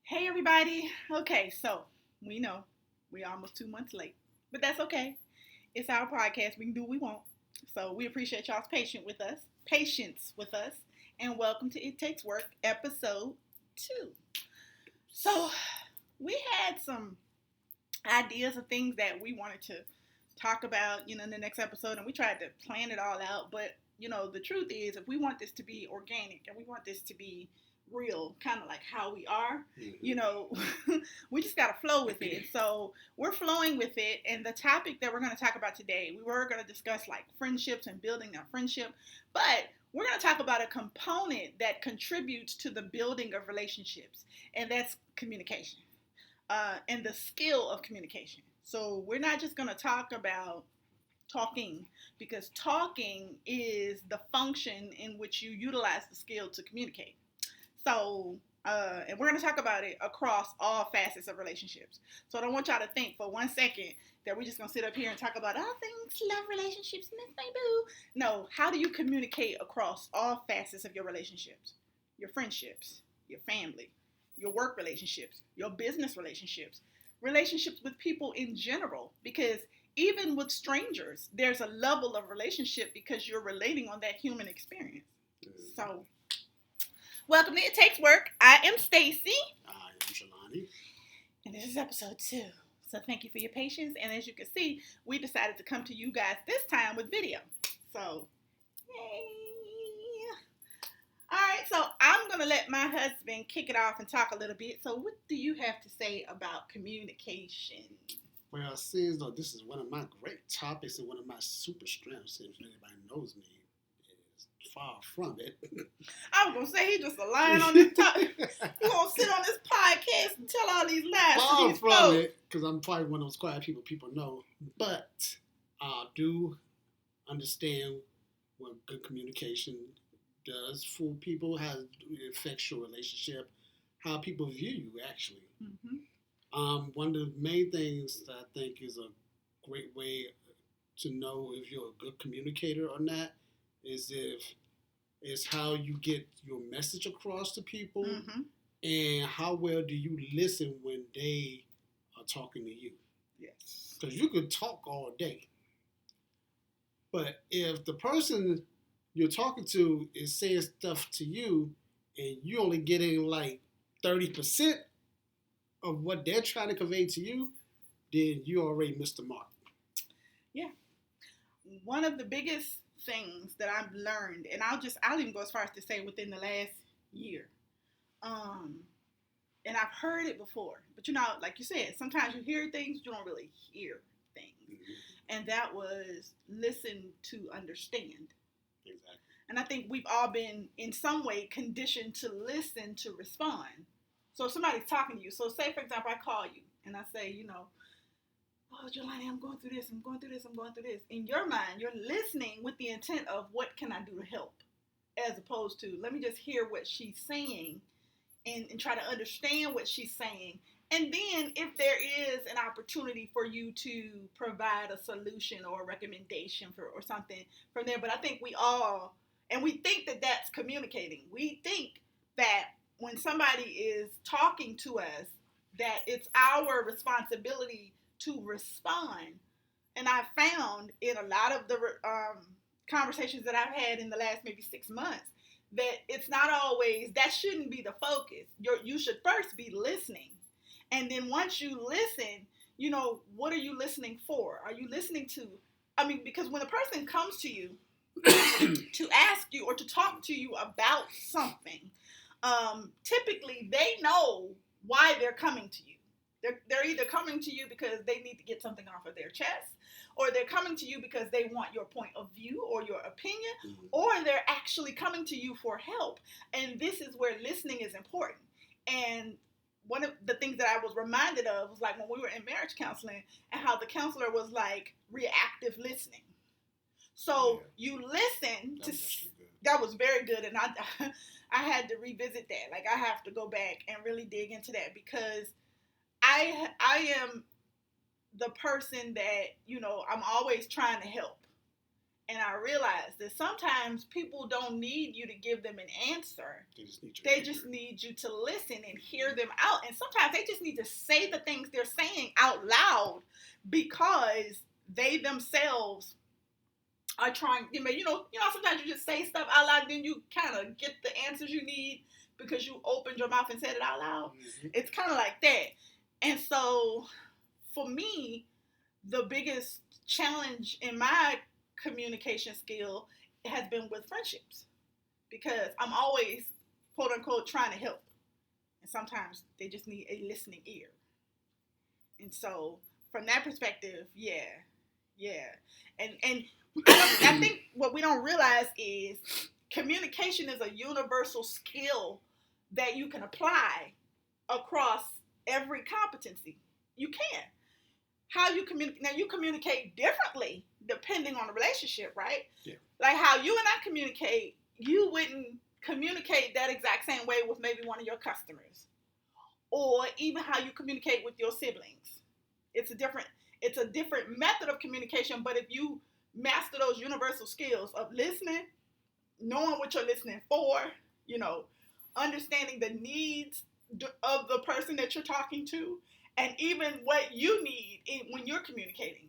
Hey everybody. Okay, so we know we're almost 2 months late, but that's okay. It's our podcast. We can do what we want. So we appreciate y'all's patience with us, and welcome to It Takes Work, episode 2. So we had some ideas of things that we wanted to talk about, in the next episode, and we tried to plan it all out. But the truth is, if we want this to be organic and we want this to be real, kind of like how we are, we just got to flow with it. So we're flowing with it. And the topic that we're going to talk about today, we were going to discuss like friendships and building a friendship, but we're going to talk about a component that contributes to the building of relationships, and that's communication, and the skill of communication. So we're not just going to talk about talking, because talking is the function in which you utilize the skill to communicate. So, and we're going to talk about it across all facets of relationships. So I don't want y'all to think for 1 second that we're just going to sit up here and talk about all things love relationships, miss my boo. No, how do you communicate across all facets of your relationships? Your friendships, your family, your work relationships, your business relationships, relationships with people in general. Because even with strangers, there's a level of relationship because you're relating on that human experience. So, welcome to It Takes Work. I am Stacy. I am Shalani. And this is episode 2. So thank you for your patience. And as you can see, we decided to come to you guys this time with video. So, yay. All right, so I'm going to let my husband kick it off and talk a little bit. So what do you have to say about communication? Well, it seems though this is one of my great topics and one of my super strengths. If anybody knows me, is far from it. I was going to say he's just a lion on this topic. You're going to sit on this podcast and tell all these lies far to these from folks. it, because I'm probably one of those quiet people know. But I do understand what good communication does for people, how it affects your relationship, how people view you, actually. Mm-hmm. One of the main things that I think is a great way to know if you're a good communicator or not is how you get your message across to people, Mm-hmm. and how well do you listen when they are talking to you. Yes. Because you could talk all day, but if the person you're talking to is saying stuff to you and you only getting like 30% of what they're trying to convey to you, then you already missed the mark. Yeah. One of the biggest things that I've learned, and I'll even go as far as to say within the last year, and I've heard it before, but like you said, sometimes you hear things, you don't really hear things. Mm-hmm. And that was listen to understand. Exactly. And I think we've all been in some way conditioned to listen to respond. So if somebody's talking to you, so say for example, I call you and I say, oh, Jelani, I'm going through this. In your mind, you're listening with the intent of what can I do to help, as opposed to let me just hear what she's saying and try to understand what she's saying. And then if there is an opportunity for you to provide a solution or a recommendation or something from there. But I think we all, and we think that that's communicating. We think that when somebody is talking to us, that it's our responsibility to respond. And I found in a lot of the conversations that I've had in the last maybe 6 months that it's not always, that shouldn't be the focus. You should first be listening. And then once you listen, what are you listening for? Are you listening to, because when a person comes to you to ask you or to talk to you about something, typically they know why they're coming to you. They're either coming to you because they need to get something off of their chest, or they're coming to you because they want your point of view or your opinion, mm-hmm. or they're actually coming to you for help. And this is where listening is important. And one of the things that I was reminded of was like when we were in marriage counseling and how the counselor was like reactive listening. So you listen to, that was very good. And I had to revisit that. Like I have to go back and really dig into that, because I am the person that, I'm always trying to help. And I realized that sometimes people don't need you to give them an answer. They just need you to listen and hear them out. And sometimes they just need to say the things they're saying out loud because they themselves are trying. Sometimes you just say stuff out loud, and then you kind of get the answers you need because you opened your mouth and said it out loud. Mm-hmm. It's kind of like that. And so, for me, the biggest challenge in my communication skill has been with friendships, because I'm always, quote unquote, trying to help, and sometimes they just need a listening ear. And so from that perspective, and I think what we don't realize is communication is a universal skill that you can apply across every competency. You can. How you communicate. Now, you communicate differently depending on the relationship, right? Yeah. Like how you and I communicate, you wouldn't communicate that exact same way with maybe one of your customers, or even how you communicate with your siblings. It's a different method of communication, but if you master those universal skills of listening, knowing what you're listening for, understanding the needs of the person that you're talking to, and even what you need when you're communicating.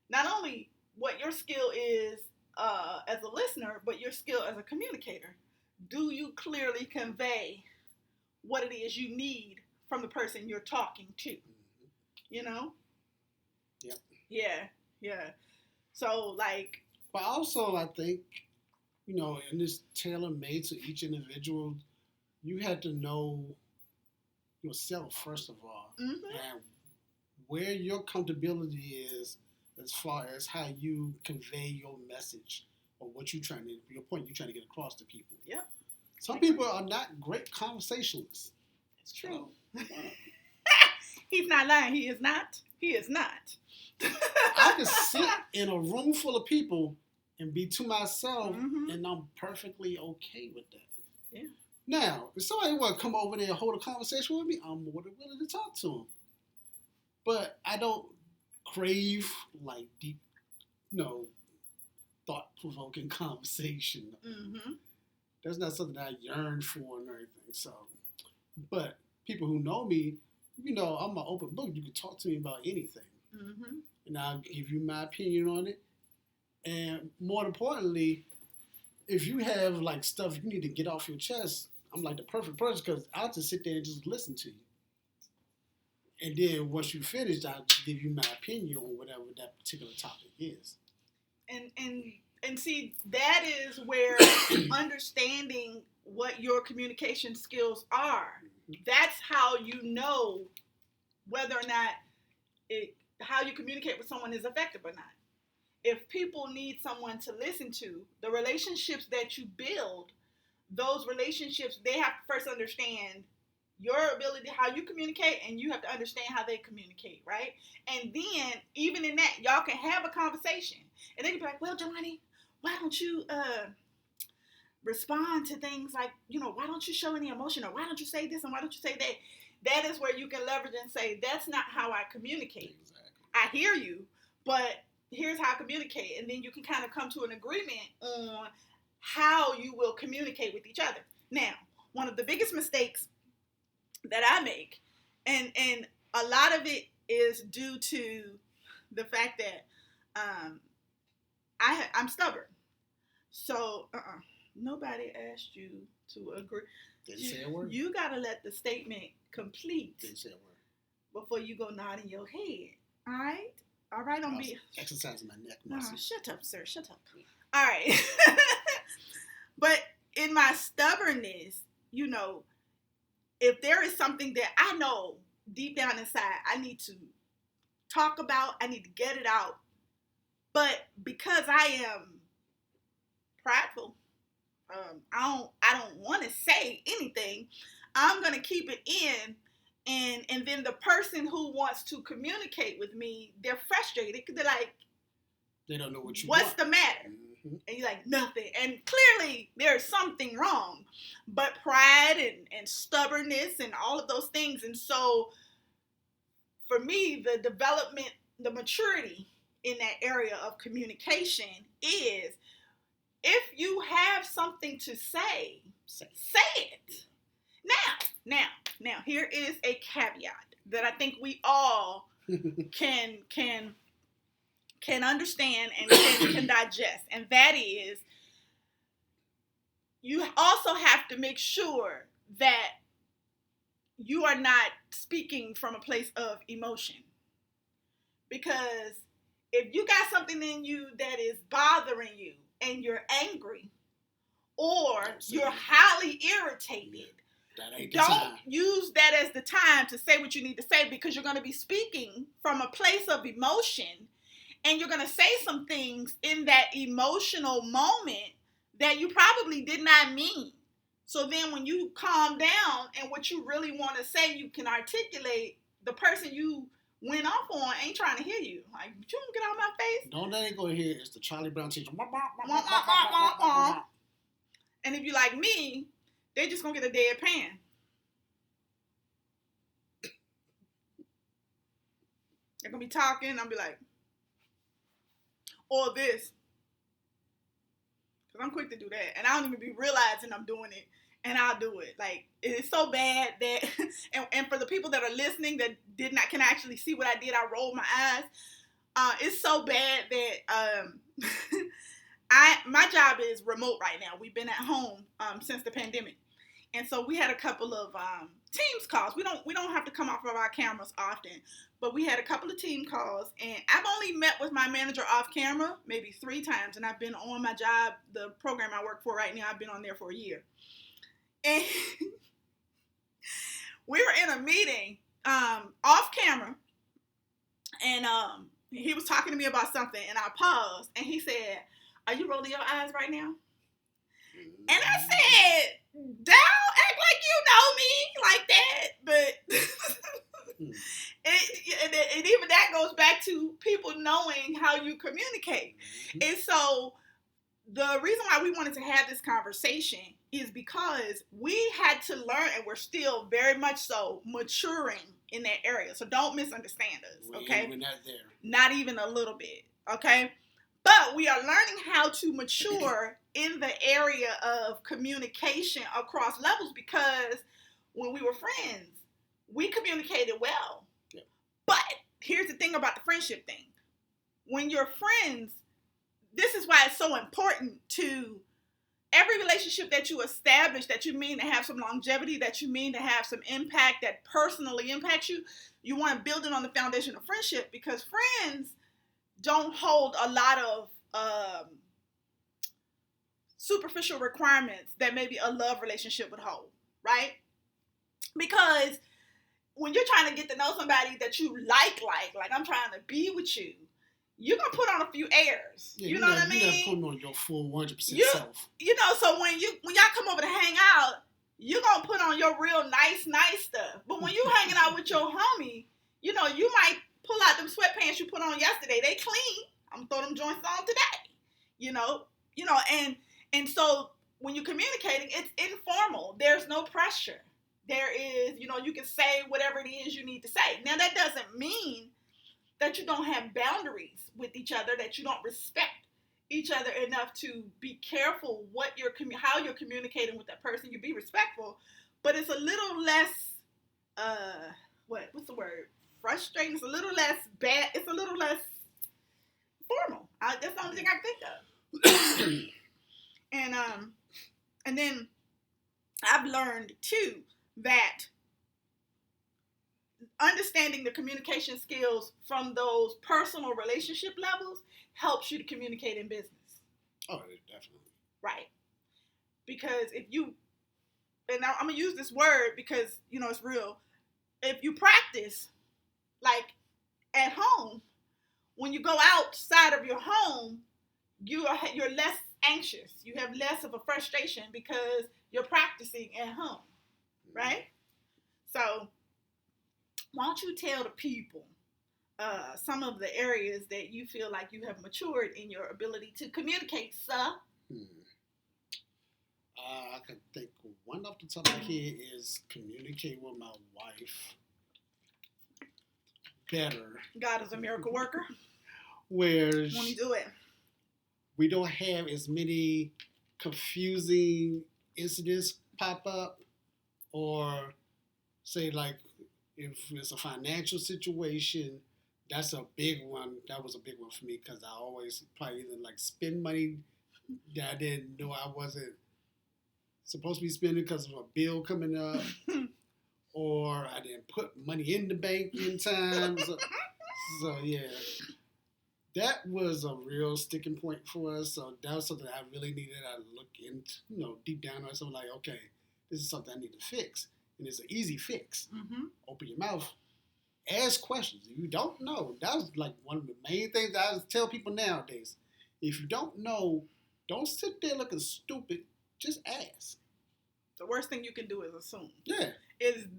Not only what your skill is as a listener, but your skill as a communicator. Do you clearly convey what it is you need from the person you're talking to? You know? Yep. Yeah. So, But also, I think, in this tailor-made to each individual, you have to know yourself, first of all, mm-hmm. and where your comfortability is as far as how you convey your message or your point you're trying to get across to people. Yep. Some people are not great conversationalists. It's true. He's not lying. He is not. I can sit in a room full of people and be to myself, mm-hmm. and I'm perfectly okay with that. Yeah. Now, if somebody want to come over there and hold a conversation with me, I'm more than willing to talk to them. But I don't crave deep, thought-provoking conversation. Mm-hmm. That's not something I yearn for and everything. So, but people who know me, I'm an open book. You can talk to me about anything, mm-hmm. and I'll give you my opinion on it. And more importantly, if you have stuff you need to get off your chest, I'm the perfect person, because I'll just sit there and just listen to you. And then once you finish, I'll give you my opinion on whatever that particular topic is. And see, that is where understanding what your communication skills are. That's how you know whether or not how you communicate with someone is effective or not. If people need someone to listen to, the relationships that you build, those relationships, they have to first understand your ability, how you communicate, and you have to understand how they communicate, right? And then, even in that, y'all can have a conversation. And they can be like, well, Jelani, why don't you respond to things like, why don't you show any emotion, or why don't you say this, and why don't you say that? That is where you can leverage and say, that's not how I communicate. Exactly. I hear you, but here's how I communicate. And then you can kind of come to an agreement on how you will communicate with each other. Now, one of the biggest mistakes that I make, and a lot of it is due to the fact that I'm stubborn. So nobody asked you to agree. Didn't say a word. You gotta let the statement complete. Didn't say a word before you go nodding your head. All right. Don't be exercising my neck muscle. Shut up, sir. Shut up. All right. But in my stubbornness, if there is something that I know deep down inside I need to talk about, I need to get it out, but because I am prideful, I don't want to say anything, I'm gonna keep it in, and then the person who wants to communicate with me, they're frustrated because they're like, they don't know what you what's want. The matter? Mm-hmm. And you're like, nothing. And clearly there's something wrong. But pride and stubbornness and all of those things. And so for me, the development, the maturity in that area of communication is if you have something to say it. Now, here is a caveat that I think we all can understand and can digest, and that is, you also have to make sure that you are not speaking from a place of emotion. Because if you got something in you that is bothering you and you're angry or you're highly irritated, don't use that as the time to say what you need to say, because you're going to be speaking from a place of emotion, and you're going to say some things in that emotional moment that you probably did not mean. So then when you calm down and what you really want to say, you can articulate, the person you went off on ain't trying to hear you. Like, you don't get out of my face. Don't let it go here. It's the Charlie Brown teacher. And if you like me, they just gonna get a deadpan. They're gonna be talking. I'll be like, or this, because I'm quick to do that, and I don't even be realizing I'm doing it, and I'll do it. Like, it's so bad that, and for the people that are listening that can actually see what I did, I rolled my eyes. It's so bad that my job is remote right now. We've been at home since the pandemic, and so we had a couple of Teams calls. We don't have to come off of our cameras often, but we had a couple of team calls, and I've only met with my manager off camera maybe 3 times, and I've been on my job, the program I work for right now, I've been on there for a year. And we were in a meeting off camera, and he was talking to me about something, and I paused, and he said, "Are you rolling your eyes right now?" And I said, "Don't act like you know me like that." But and even that goes back to people knowing how you communicate. And so the reason why we wanted to have this conversation is because we had to learn, and we're still very much so maturing in that area. So don't misunderstand us, okay? We're not there. Not even a little bit, okay? But we are learning how to mature in the area of communication across levels, because when we were friends, we communicated well. Yeah. But here's the thing about the friendship thing. When you're friends, this is why it's so important to every relationship that you establish, that you mean to have some longevity, that you mean to have some impact that personally impacts you, you want to build it on the foundation of friendship, because friends don't hold a lot of superficial requirements that maybe a love relationship would hold, right? Because when you're trying to get to know somebody that you like I'm trying to be with you, you're going to put on a few airs. Yeah, you know what I mean? You're not putting on your full 100% self. You know, so when y'all come over to hang out, you're going to put on your real nice stuff. But when you hanging out with your homie, you know, you might pull out them sweatpants you put on yesterday. They clean. I'm going to throw them joints on today. You know, and so when you're communicating, it's informal. There's no pressure. There is, you know, you can say whatever it is you need to say. Now, that doesn't mean that you don't have boundaries with each other, that you don't respect each other enough to be careful how you're communicating with that person. You be respectful, but it's a little less, what's the word? Frustrating. It's a little less bad. It's a little less formal. That's the only thing I can think of. And then I've learned too that understanding the communication skills from those personal relationship levels helps you to communicate in business. Oh, definitely. Right. Because if you, and I'm going to use this word because, you know, it's real. If you practice, like at home, when you go outside of your home, you're less anxious. You have less of a frustration because you're practicing at home. Right? So, why don't you tell the people some of the areas that you feel like you have matured in your ability to communicate, sir? I can think one off the top of my head is communicate with my wife better. God is a miracle worker. Where when you do it, we don't have as many confusing incidents pop up, or say like if it's a financial situation, that's a big one. That was a big one for me because I always probably either like spend money that I didn't know I wasn't supposed to be spending because of a bill coming up, or I didn't put money in the bank in time. So yeah, that was a real sticking point for us. So that was something I really needed to look into, deep down on something like, okay, this is something I need to fix. And it's an easy fix. Mm-hmm. Open your mouth, ask questions. If you don't know, that was like one of the main things I tell people nowadays. If you don't know, don't sit there looking stupid. Just ask. The worst thing you can do is assume. Yeah.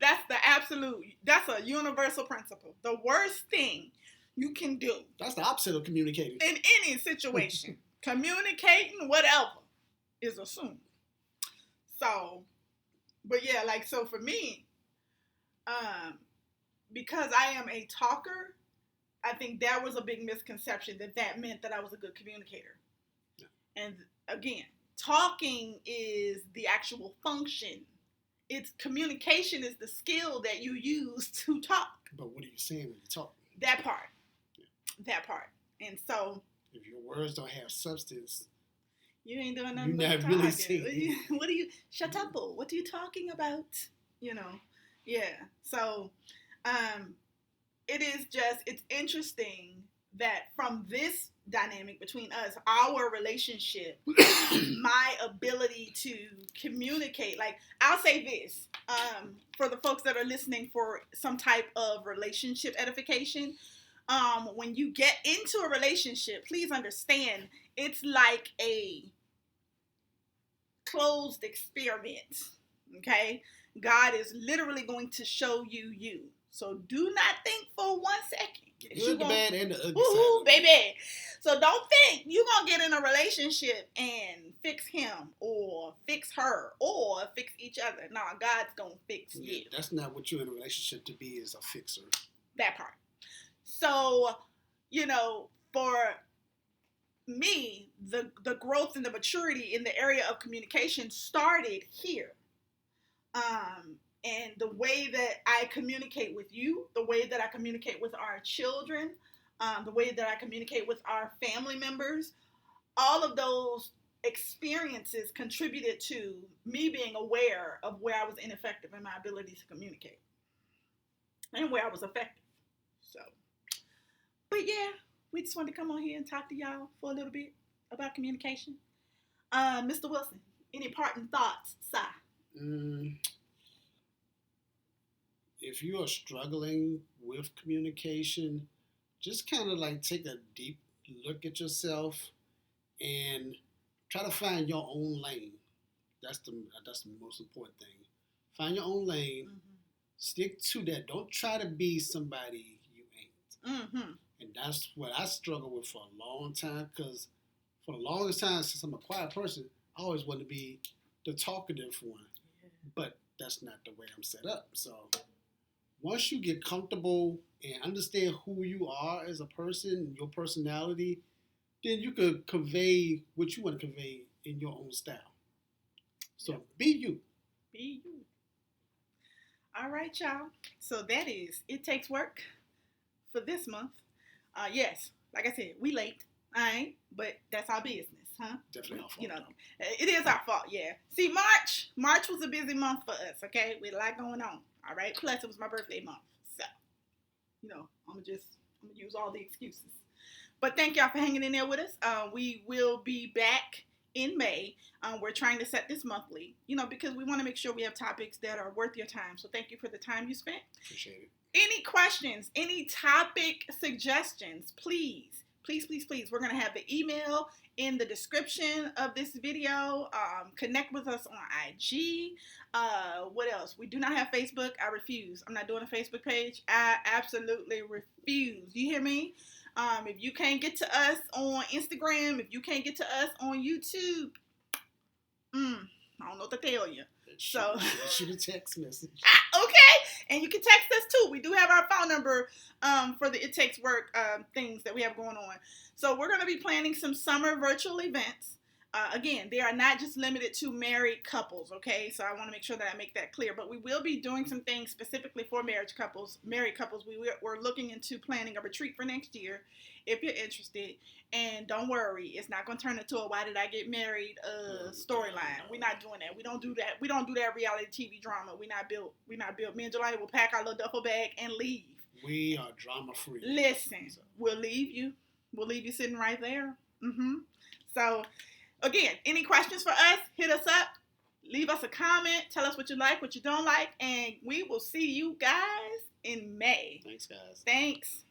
That's a universal principle. The worst thing you can do. That's the opposite of communicating. In any situation, communicating, whatever, is assume. So, but yeah, like, so for me, because I am a talker, I think that was a big misconception that meant that I was a good communicator. Yeah. And again, talking is the actual function. Communication is the skill that you use to talk. But what are you saying when you talk? That part. Yeah. That part. And so, if your words don't have substance, you ain't doing nothing. You're not really saying. Shut up, what are you talking about? Yeah. So, it's interesting that from this dynamic between us, our relationship, my ability to communicate, like, I'll say this, for the folks that are listening for some type of relationship edification, when you get into a relationship, please understand, it's like a closed experiment, okay? God is literally going to show you. So do not think for 1 second. The good, the bad, and the ugly side. Baby. So don't think you're going to get in a relationship and fix him or fix her or fix each other. No, God's going to fix you. That's not what you're in a relationship to be, is a fixer. That part. So, for me, the growth and the maturity in the area of communication started here. And the way that I communicate with you, the way that I communicate with our children, the way that I communicate with our family members, all of those experiences contributed to me being aware of where I was ineffective in my ability to communicate and where I was effective. So, but yeah, we just wanted to come on here and talk to y'all for a little bit about communication. Mr. Wilson, any parting thoughts, Si? If you are struggling with communication, just kind of like take a deep look at yourself and try to find your own lane. That's the most important thing. Find your own lane. Mm-hmm. Stick to that. Don't try to be somebody you ain't. Mm-hmm. And that's what I struggled with for a long time, because for the longest time, since I'm a quiet person, I always wanted to be the talkative one. Yeah. But that's not the way I'm set up. So once you get comfortable and understand who you are as a person, your personality, then you could convey what you want to convey in your own style. So be you. Be you. All right, y'all. So that is It Takes Work for this month. Yes, like I said, we late. All right, but that's our business, huh? Definitely our fault. It is our fault, yeah. See, March was a busy month for us, okay? We had a lot going on, all right? Plus, it was my birthday month, so, I'm gonna use all the excuses. But thank y'all for hanging in there with us. We will be back in May. We're trying to set this monthly, because we want to make sure we have topics that are worth your time. So thank you for the time you spent. Appreciate it. Any questions, any topic suggestions, please. We're going to have the email in the description of this video. Connect with us on IG. What else? We do not have Facebook. I refuse. I'm not doing a Facebook page. I absolutely refuse. You hear me? If you can't get to us on Instagram, if you can't get to us on YouTube, I don't know what to tell you. So shoot a text message. Okay, and you can text us too. We do have our phone number for the It Takes Work things that we have going on. So we're going to be planning some summer virtual events. Again, they are not just limited to married couples, okay? So I want to make sure that I make that clear. But we will be doing some things specifically for married couples. We're looking into planning a retreat for next year if you're interested. And don't worry, it's not going to turn into a "why did I get married" storyline. We're not doing that. We don't do that. We don't do that reality TV drama. We're not built. Me and Jelani will pack our little duffel bag and leave. We are drama free. Listen, we'll leave you. We'll leave you sitting right there. So, again, any questions for us, hit us up. Leave us a comment. Tell us what you like, what you don't like. And we will see you guys in May. Thanks, guys. Thanks.